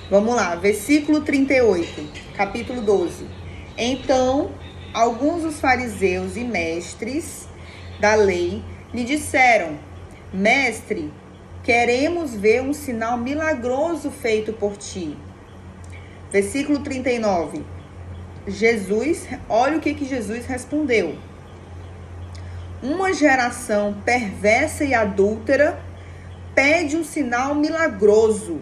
Vamos lá, versículo 38, capítulo 12. Então, alguns dos fariseus e mestres da lei lhe disseram: Mestre, queremos ver um sinal milagroso feito por ti. Versículo 39. Olha o que Jesus respondeu. Uma geração perversa e adúltera pede um sinal milagroso,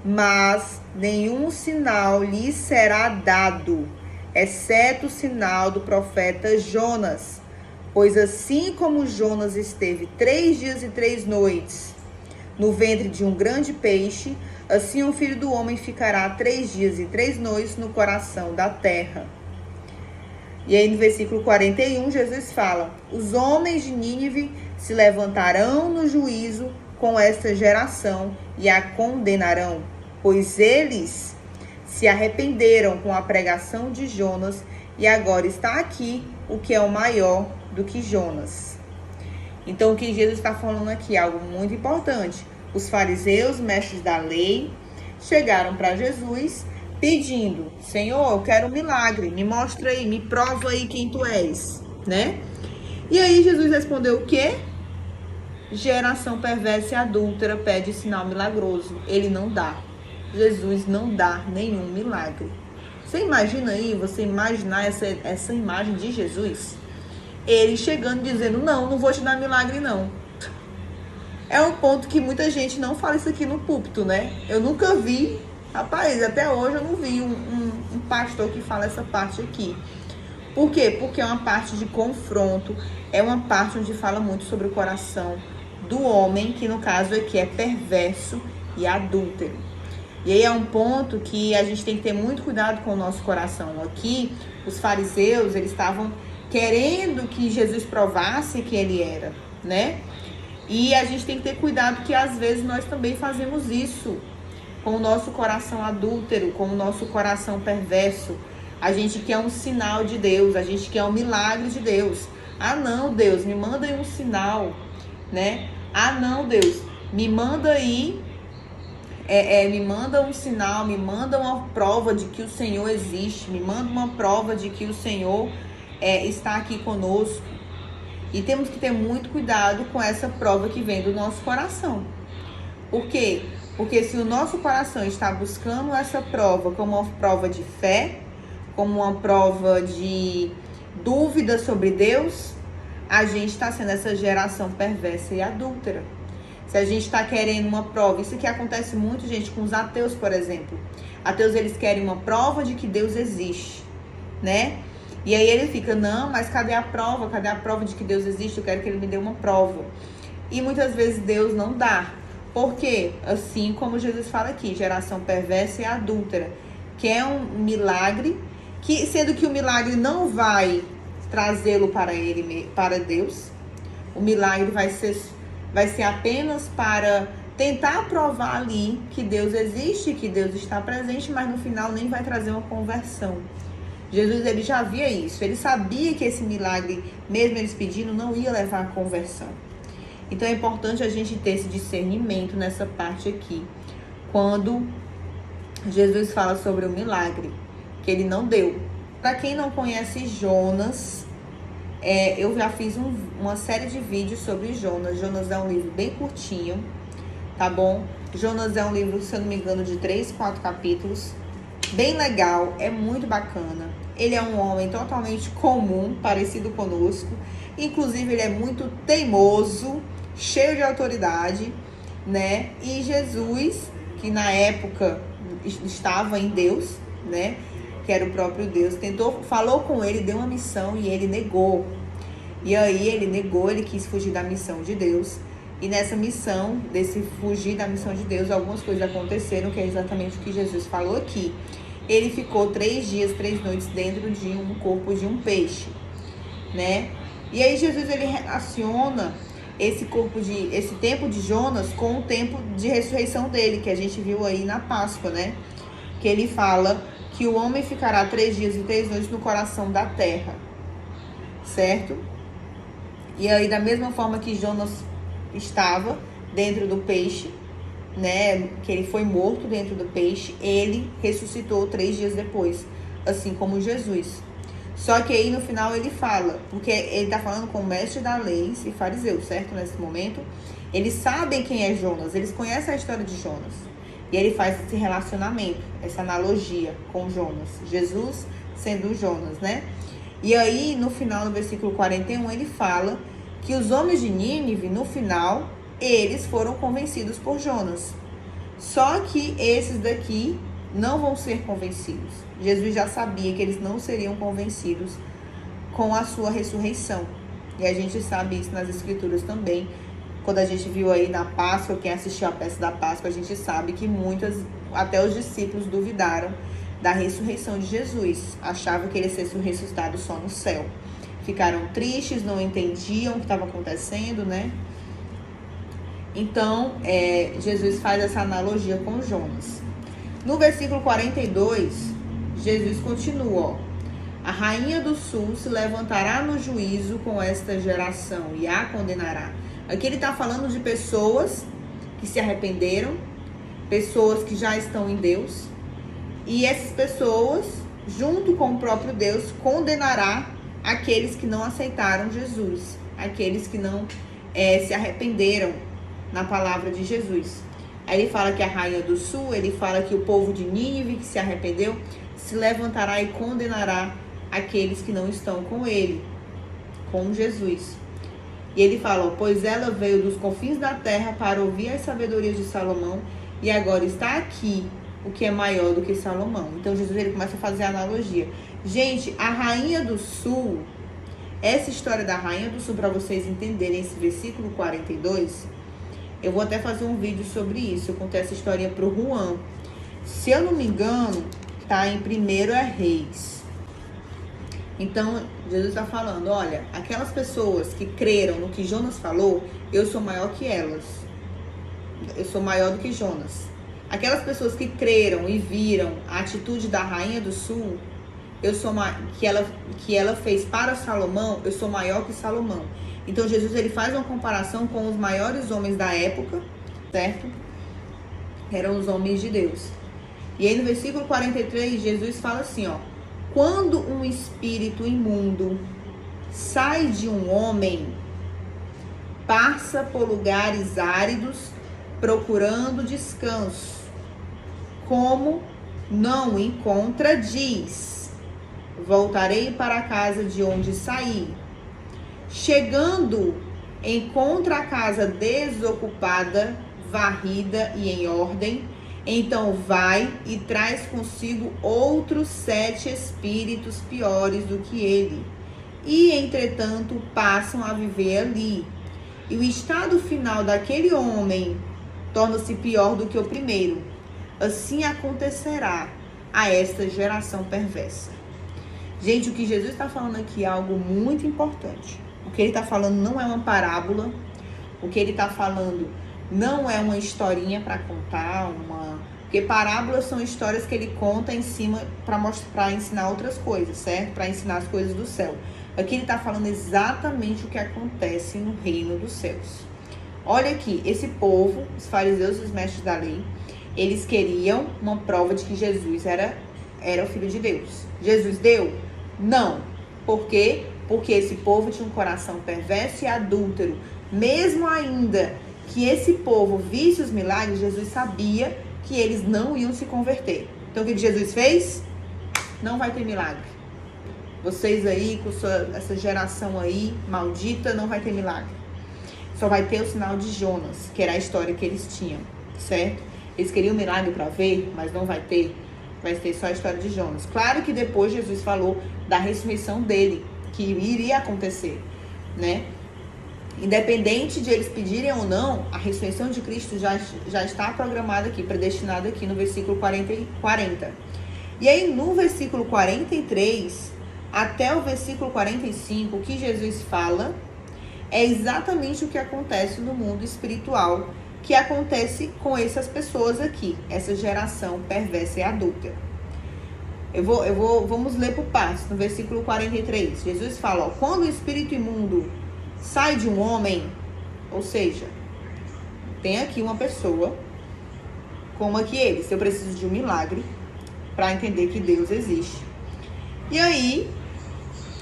mas nenhum sinal lhe será dado, exceto o sinal do profeta Jonas. Pois assim como Jonas esteve 3 dias e 3 noites no ventre de um grande peixe, assim o Filho do Homem ficará 3 dias e 3 noites no coração da terra. E aí no versículo 41, Jesus fala: os homens de Nínive se levantarão no juízo com esta geração e a condenarão, pois eles se arrependeram com a pregação de Jonas, e agora está aqui o que é o maior do que Jonas. Então o que Jesus está falando aqui é algo muito importante. Os fariseus, mestres da lei, chegaram para Jesus pedindo: Senhor, eu quero um milagre, me mostra aí, me prova aí quem tu és, né? E aí Jesus respondeu o quê? Geração perversa e adúltera pede sinal milagroso. Ele não dá. Jesus não dá nenhum milagre. Você imagina aí, você imaginar essa imagem de Jesus? Ele chegando dizendo: não vou te dar milagre não. É um ponto que muita gente não fala isso aqui no púlpito, né? Eu nunca vi, rapaz, até hoje eu não vi um pastor que fala essa parte aqui. Por quê? Porque é uma parte de confronto, é uma parte onde fala muito sobre o coração do homem, que no caso aqui é perverso e adúltero. E aí é um ponto que a gente tem que ter muito cuidado com o nosso coração. Aqui, os fariseus, eles estavam querendo que Jesus provasse que ele era, né? E a gente tem que ter cuidado que às vezes nós também fazemos isso com o nosso coração adúltero, com o nosso coração perverso. A gente quer um sinal de Deus, a gente quer um milagre de Deus. Ah não, Deus, me manda aí um sinal, né? Ah não, Deus, me manda aí, me manda um sinal, me manda uma prova de que o Senhor existe, me manda uma prova de que o Senhor está aqui conosco. E temos que ter muito cuidado com essa prova que vem do nosso coração. Por quê? Porque se o nosso coração está buscando essa prova como uma prova de fé, como uma prova de dúvida sobre Deus, a gente está sendo essa geração perversa e adúltera. Se a gente está querendo uma prova, isso que acontece muito, gente, com os ateus, por exemplo. Ateus, eles querem uma prova de que Deus existe, né? E aí ele fica: não, mas cadê a prova? Cadê a prova de que Deus existe? Eu quero que ele me dê uma prova. E muitas vezes Deus não dá. Por quê? Assim como Jesus fala aqui, geração perversa e adúltera. Quer um milagre, sendo que o milagre não vai trazê-lo para Deus. O milagre vai ser apenas para tentar provar ali que Deus existe, que Deus está presente, mas no final nem vai trazer uma conversão. Jesus, ele já via isso, ele sabia que esse milagre, mesmo eles pedindo, não ia levar à conversão. Então é importante a gente ter esse discernimento nessa parte aqui, quando Jesus fala sobre o milagre, que ele não deu. Para quem não conhece Jonas, eu já fiz uma série de vídeos sobre Jonas. Jonas é um livro bem curtinho, tá bom? Jonas é um livro, se eu não me engano, de 3, 4 capítulos, bem legal, é muito bacana. Ele é um homem totalmente comum, parecido conosco. Inclusive, ele é muito teimoso, cheio de autoridade, né? E Jesus, que na época estava em Deus, né? Que era o próprio Deus, falou com ele, deu uma missão e ele negou. E aí ele negou, ele quis fugir da missão de Deus. E nessa missão, desse fugir da missão de Deus, algumas coisas aconteceram, que é exatamente o que Jesus falou aqui. Ele ficou 3 dias, 3 noites dentro de um corpo de um peixe, né? E aí Jesus, ele relaciona esse tempo de Jonas com o tempo de ressurreição dele, que a gente viu aí na Páscoa, né? Que ele fala que o homem ficará 3 dias e 3 noites no coração da terra, certo? E aí, da mesma forma que Jonas estava dentro do peixe, né, que ele foi morto dentro do peixe, ele ressuscitou 3 dias depois, assim como Jesus. Só que aí no final ele fala, porque ele está falando com o mestre da lei e fariseus, certo? Nesse momento, eles sabem quem é Jonas, eles conhecem a história de Jonas. E ele faz esse relacionamento, essa analogia com Jonas. Jesus sendo Jonas, né? E aí, no final, no versículo 41, ele fala que os homens de Nínive, no final, eles foram convencidos por Jonas. Só que esses daqui não vão ser convencidos. Jesus já sabia que eles não seriam convencidos com a sua ressurreição. E a gente sabe isso nas Escrituras também. Quando a gente viu aí na Páscoa, quem assistiu a peça da Páscoa, a gente sabe que até os discípulos duvidaram da ressurreição de Jesus. Achavam que ele ia ser ressuscitado só no céu. Ficaram tristes, não entendiam o que estava acontecendo, né? Então, Jesus faz essa analogia com Jonas. No versículo 42, Jesus continua, ó. A rainha do sul se levantará no juízo com esta geração e a condenará. Aqui ele está falando de pessoas que se arrependeram, pessoas que já estão em Deus. E essas pessoas, junto com o próprio Deus, condenará aqueles que não aceitaram Jesus. Aqueles que não se arrependeram na palavra de Jesus. Aí ele fala que a rainha do sul, ele fala que o povo de Nínive que se arrependeu, se levantará e condenará aqueles que não estão com ele, com Jesus. E ele fala, pois ela veio dos confins da terra para ouvir as sabedorias de Salomão e agora está aqui o que é maior do que Salomão. Então Jesus ele começa a fazer a analogia. Gente, a rainha do sul, essa história da rainha do sul, para vocês entenderem esse versículo 42, eu vou até fazer um vídeo sobre isso. Eu contei essa historinha pro Juan. Se eu não me engano, tá em 1 Reis. Então, Jesus está falando, olha, aquelas pessoas que creram no que Jonas falou, eu sou maior que elas. Eu sou maior do que Jonas. Aquelas pessoas que creram e viram a atitude da rainha do sul, que ela fez para Salomão, eu sou maior que Salomão. Então Jesus ele faz uma comparação com os maiores homens da época, certo? Eram os homens de Deus. E aí no versículo 43, Jesus fala assim, ó. Quando um espírito imundo sai de um homem, passa por lugares áridos, procurando descanso. Como não encontra, diz, voltarei para a casa de onde saí. Chegando, encontra a casa desocupada, varrida e em ordem. Então vai e traz consigo outros 7 espíritos piores do que ele. E, entretanto, passam a viver ali. E o estado final daquele homem torna-se pior do que o primeiro. Assim acontecerá a esta geração perversa. Gente, o que Jesus está falando aqui é algo muito importante. O que ele está falando não é uma parábola. O que ele está falando não é uma historinha para contar, porque parábolas são histórias que ele conta em cima para ensinar outras coisas, certo? Para ensinar as coisas do céu. Aqui ele está falando exatamente o que acontece no reino dos céus. Olha aqui, esse povo, os fariseus e os mestres da lei, eles queriam uma prova de que Jesus era o Filho de Deus. Jesus deu? Não. Por quê? Porque esse povo tinha um coração perverso e adúltero. Mesmo ainda que esse povo visse os milagres, Jesus sabia que eles não iam se converter. Então o que Jesus fez? Não vai ter milagre. Vocês aí, com essa geração aí, maldita, não vai ter milagre. Só vai ter o sinal de Jonas, que era a história que eles tinham, certo? Eles queriam milagre para ver, mas não vai ter. Vai ter só a história de Jonas. Claro que depois Jesus falou da ressurreição dele, que iria acontecer, né? Independente de eles pedirem ou não, a ressurreição de Cristo já está programada aqui, predestinada aqui no versículo 40. E aí no versículo 43 até o versículo 45, o que Jesus fala é exatamente o que acontece no mundo espiritual, que acontece com essas pessoas aqui, essa geração perversa e adúltera. Vamos ler por partes, no versículo 43. Jesus fala, ó, quando o espírito imundo sai de um homem, ou seja, tem aqui uma pessoa como aqui eles. Eu preciso de um milagre para entender que Deus existe. E aí,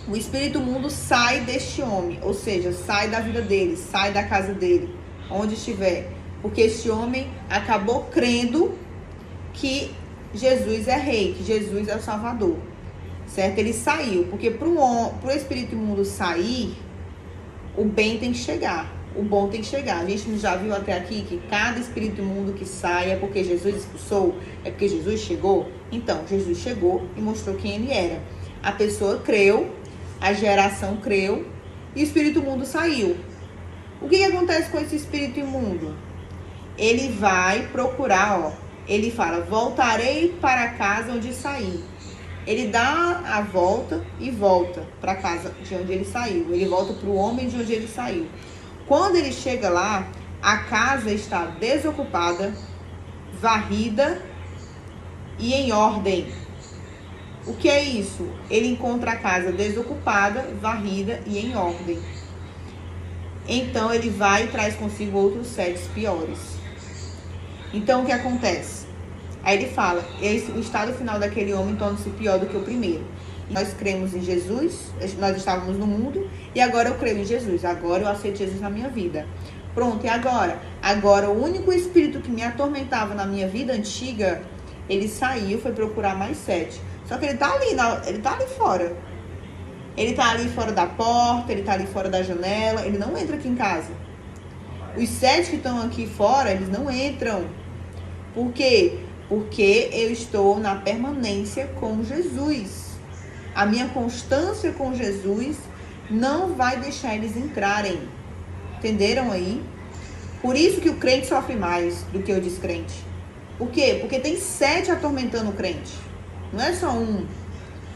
o espírito imundo sai deste homem, ou seja, sai da vida dele, sai da casa dele, onde estiver. Porque este homem acabou crendo que Jesus é rei, que Jesus é o Salvador. Certo? Ele saiu, porque para o espírito imundo sair, o bem tem que chegar, o bom tem que chegar. A gente já viu até aqui que cada espírito imundo que sai é porque Jesus expulsou, é porque Jesus chegou. Então, Jesus chegou e mostrou quem ele era. A pessoa creu, a geração creu e o espírito imundo saiu. O que acontece com esse espírito imundo? Ele vai procurar, ele fala, voltarei para a casa onde saí. Ele dá a volta e volta para a casa de onde ele saiu. Ele volta para o homem de onde ele saiu. Quando ele chega lá, a casa está desocupada, varrida e em ordem. O que é isso? Ele encontra a casa desocupada, varrida e em ordem. Então ele vai e traz consigo outros 7 piores. Então o que acontece? Aí ele fala, o estado final daquele homem torna-se pior do que o primeiro. Nós cremos em Jesus, nós estávamos no mundo, e agora eu creio em Jesus, agora eu aceito Jesus na minha vida. Pronto, e agora? Agora o único espírito que me atormentava na minha vida antiga, ele saiu, foi procurar mais 7. Só que ele tá ali fora. Ele tá ali fora da porta, ele tá ali fora da janela, ele não entra aqui em casa. Os 7 que estão aqui fora, eles não entram. Por quê? Porque eu estou na permanência com Jesus. A minha constância com Jesus não vai deixar eles entrarem. Entenderam aí? Por isso que o crente sofre mais do que o descrente. Por quê? Porque tem 7 atormentando o crente. Não é só um.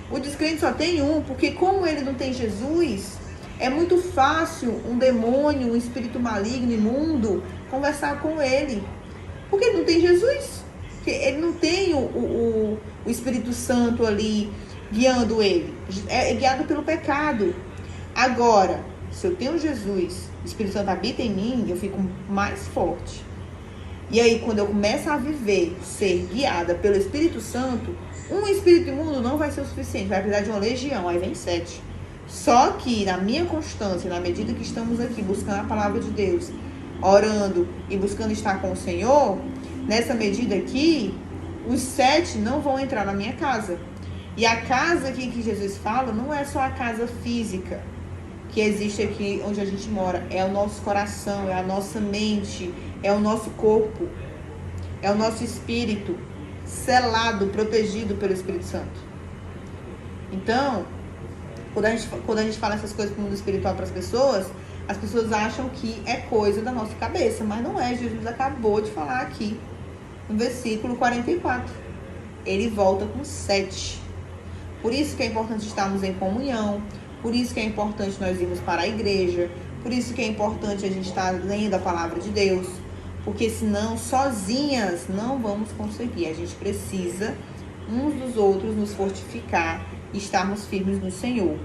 O descrente só tem um, porque como ele não tem Jesus, é muito fácil um demônio, um espírito maligno, imundo, conversar com ele. Porque ele não tem Jesus. Ele não tem o Espírito Santo ali guiando ele. É guiado pelo pecado. Agora, se eu tenho Jesus, o Espírito Santo habita em mim, eu fico mais forte. E aí, quando eu começo a viver, ser guiada pelo Espírito Santo, um espírito imundo não vai ser o suficiente. Vai precisar de uma legião, aí vem 7. Só que na minha constância, na medida que estamos aqui buscando a palavra de Deus, orando e buscando estar com o Senhor, nessa medida aqui, os 7 não vão entrar na minha casa. E a casa aqui que Jesus fala não é só a casa física que existe aqui onde a gente mora. É o nosso coração, é a nossa mente, é o nosso corpo, é o nosso espírito, selado, protegido pelo Espírito Santo. Então, quando a gente fala essas coisas pro mundo espiritual para as pessoas acham que é coisa da nossa cabeça, mas não é. Jesus acabou de falar aqui, no versículo 44. Ele volta com 7. Por isso que é importante estarmos em comunhão, por isso que é importante nós irmos para a igreja, por isso que é importante a gente estar lendo a palavra de Deus, porque senão, sozinhas, não vamos conseguir. A gente precisa, uns dos outros, nos fortificar e estarmos firmes no Senhor.